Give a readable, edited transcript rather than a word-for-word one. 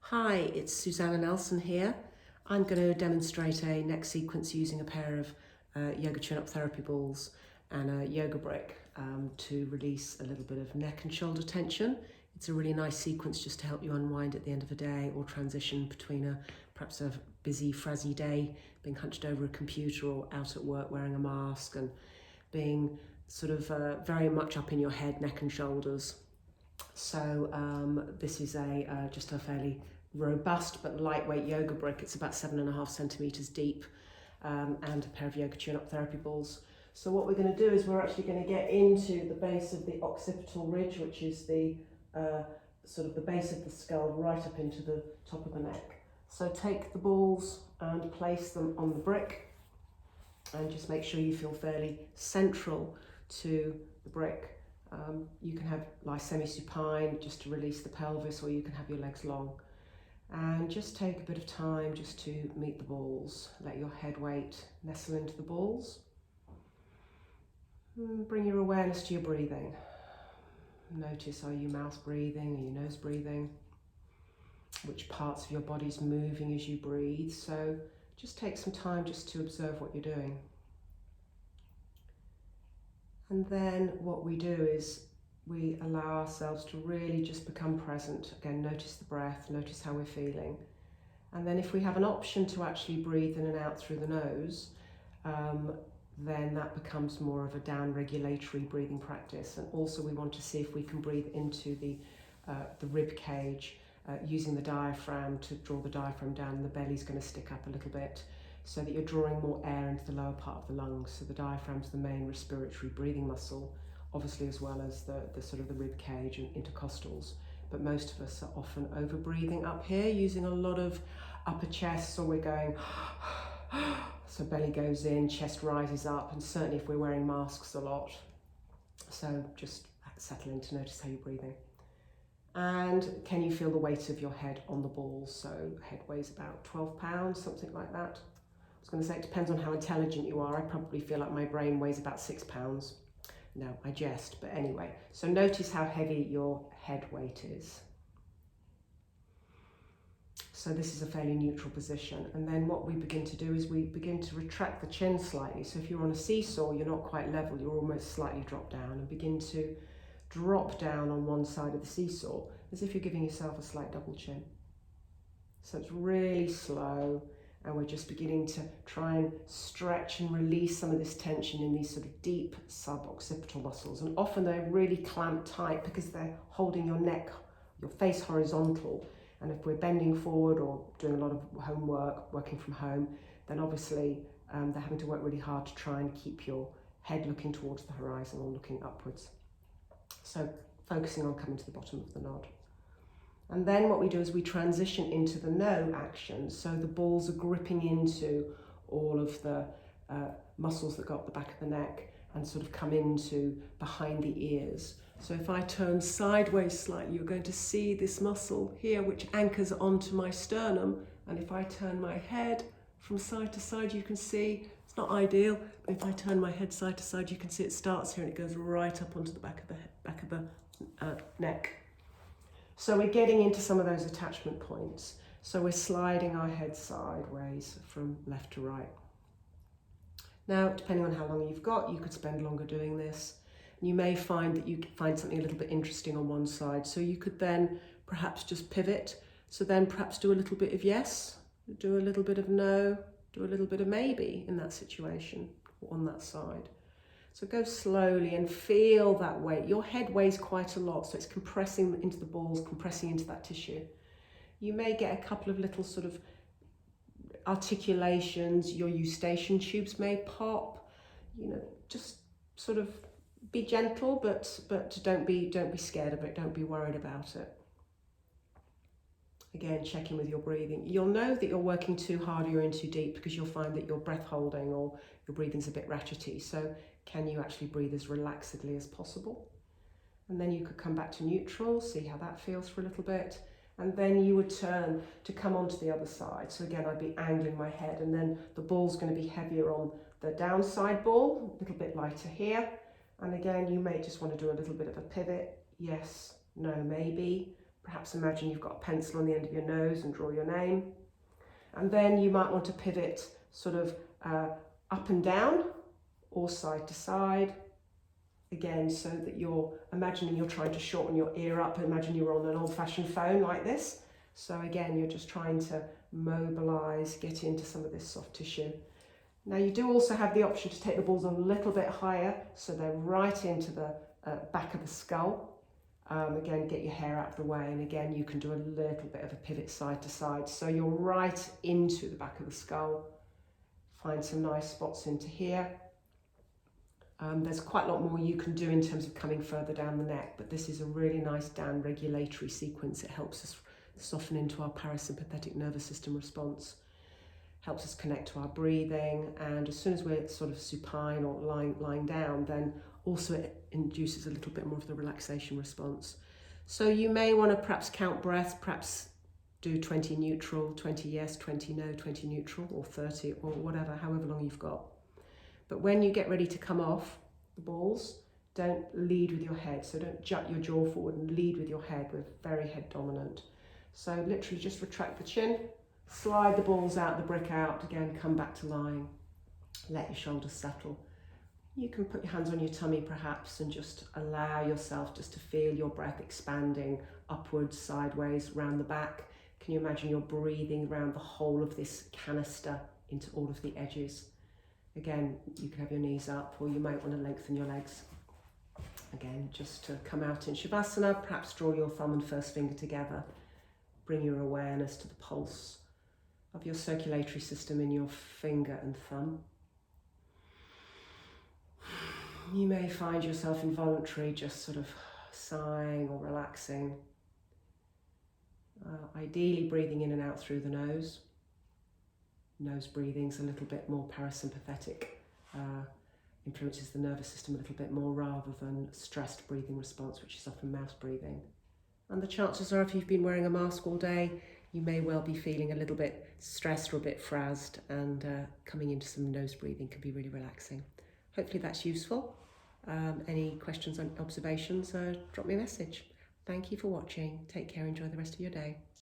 Hi, it's Susanna Nelson here. I'm going to demonstrate a neck sequence using a pair of yoga tune-up therapy balls and a yoga brick to release a little bit of neck and shoulder tension. It's a really nice sequence just to help you unwind at the end of a day or transition between perhaps a busy, frazzy day, being hunched over a computer or out at work wearing a mask and being sort of very much up in your head, neck and shoulders. So this is just a fairly robust but lightweight yoga brick. It's about 7.5 centimeters deep and a pair of yoga tune-up therapy balls. So what we're going to do is we're actually going to get into the base of the occipital ridge, which is the sort of the base of the skull right up into the top of the neck. So take the balls and place them on the brick and just make sure you feel fairly central to the brick. You can lie semi-supine just to release the pelvis, or you can have your legs long. And just take a bit of time just to meet the balls. Let your head weight nestle into the balls. And bring your awareness to your breathing. Notice, are you mouth breathing? Are you nose breathing? Which parts of your body's moving as you breathe? So just take some time just to observe what you're doing. And then what we do is we allow ourselves to really just become present. Again, notice the breath, notice how we're feeling. And then if we have an option to actually breathe in and out through the nose, then that becomes more of a down-regulatory breathing practice. And also we want to see if we can breathe into the rib cage using the diaphragm to draw the diaphragm down. The belly's going to stick up a little bit, so that you're drawing more air into the lower part of the lungs. So the diaphragm's the main respiratory breathing muscle, obviously, as well as the sort of the rib cage and intercostals. But most of us are often over breathing up here, using a lot of upper chest, so we're going, so belly goes in, chest rises up, and certainly if we're wearing masks a lot. So just settle in to notice how you're breathing. And can you feel the weight of your head on the balls? So head weighs about 12 pounds, something like that. I was going to say it depends on how intelligent you are. I probably feel like my brain weighs about 6 pounds. No, I jest, but anyway. So notice how heavy your head weight is. So this is a fairly neutral position. And then what we begin to do is we begin to retract the chin slightly. So if you're on a seesaw, you're not quite level, you're almost slightly dropped down, and begin to drop down on one side of the seesaw as if you're giving yourself a slight double chin. So it's really slow. And we're just beginning to try and stretch and release some of this tension in these sort of deep sub-occipital muscles. And often they're really clamped tight because they're holding your neck, your face horizontal. And if we're bending forward or doing a lot of homework, working from home, then obviously they're having to work really hard to try and keep your head looking towards the horizon or looking upwards. So focusing on coming to the bottom of the nod. And then what we do is we transition into the no action. So the balls are gripping into all of the muscles that go up the back of the neck and sort of come into behind the ears. So if I turn sideways slightly, you're going to see this muscle here, which anchors onto my sternum. And if I turn my head from side to side, you can see, it's not ideal, but if I turn my head side to side, you can see it starts here and it goes right up onto the back of the neck. So we're getting into some of those attachment points. So we're sliding our head sideways from left to right. Now, depending on how long you've got, you could spend longer doing this. And you may find that you find something a little bit interesting on one side. So you could then perhaps just pivot. So then perhaps do a little bit of yes, do a little bit of no, do a little bit of maybe in that situation or on that side. So go slowly and feel that weight. Your head weighs quite a lot, so it's compressing into the balls, compressing into that tissue. You may get a couple of little sort of articulations. Your eustachian tubes may pop. Just sort of be gentle, but don't be scared of it. Don't be worried about it. Again, check in with your breathing. You'll know that you're working too hard or you're in too deep because you'll find that your breath holding or your breathing's a bit ratchety. So can you actually breathe as relaxedly as possible? And then you could come back to neutral, see how that feels for a little bit. And then you would turn to come onto the other side. So again, I'd be angling my head, and then the ball's going to be heavier on the downside ball, a little bit lighter here. And again, you may just want to do a little bit of a pivot. Yes, no, maybe. Perhaps imagine you've got a pencil on the end of your nose and draw your name. And then you might want to pivot sort of up and down or side to side. Again, so that you're imagining you're trying to shorten your ear up. Imagine you're on an old-fashioned phone like this. So again, you're just trying to mobilize, get into some of this soft tissue. Now you do also have the option to take the balls a little bit higher, so they're right into the back of the skull. Again, get your hair out of the way, and again, you can do a little bit of a pivot side to side. So you're right into the back of the skull. Find some nice spots into here. There's quite a lot more you can do in terms of coming further down the neck, but this is a really nice down regulatory sequence. It helps us soften into our parasympathetic nervous system response, helps us connect to our breathing, and as soon as we're sort of supine or lying down, then also it induces a little bit more of the relaxation response. So you may want to perhaps count breaths, perhaps do 20 neutral, 20 yes, 20 no, 20 neutral, or 30, or whatever, however long you've got. But when you get ready to come off the balls, don't lead with your head. So don't jut your jaw forward and lead with your head. We're very head dominant. So literally just retract the chin, slide the balls out, the brick out, again, come back to lying. Let your shoulders settle. You can put your hands on your tummy perhaps and just allow yourself just to feel your breath expanding upwards, sideways, round the back. Can you imagine you're breathing around the whole of this canister into all of the edges? Again, you can have your knees up, or you might want to lengthen your legs. Again, just to come out in Shavasana, perhaps draw your thumb and first finger together. Bring your awareness to the pulse of your circulatory system in your finger and thumb. You may find yourself involuntary, just sort of sighing or relaxing. Ideally breathing in and out through the nose. Nose breathing's a little bit more parasympathetic, influences the nervous system a little bit more rather than stressed breathing response, which is often mouth breathing. And the chances are, if you've been wearing a mask all day, you may well be feeling a little bit stressed or a bit frazzled, and coming into some nose breathing can be really relaxing. Hopefully that's useful. Any questions and observations, drop me a message. Thank you for watching. Take care, enjoy the rest of your day.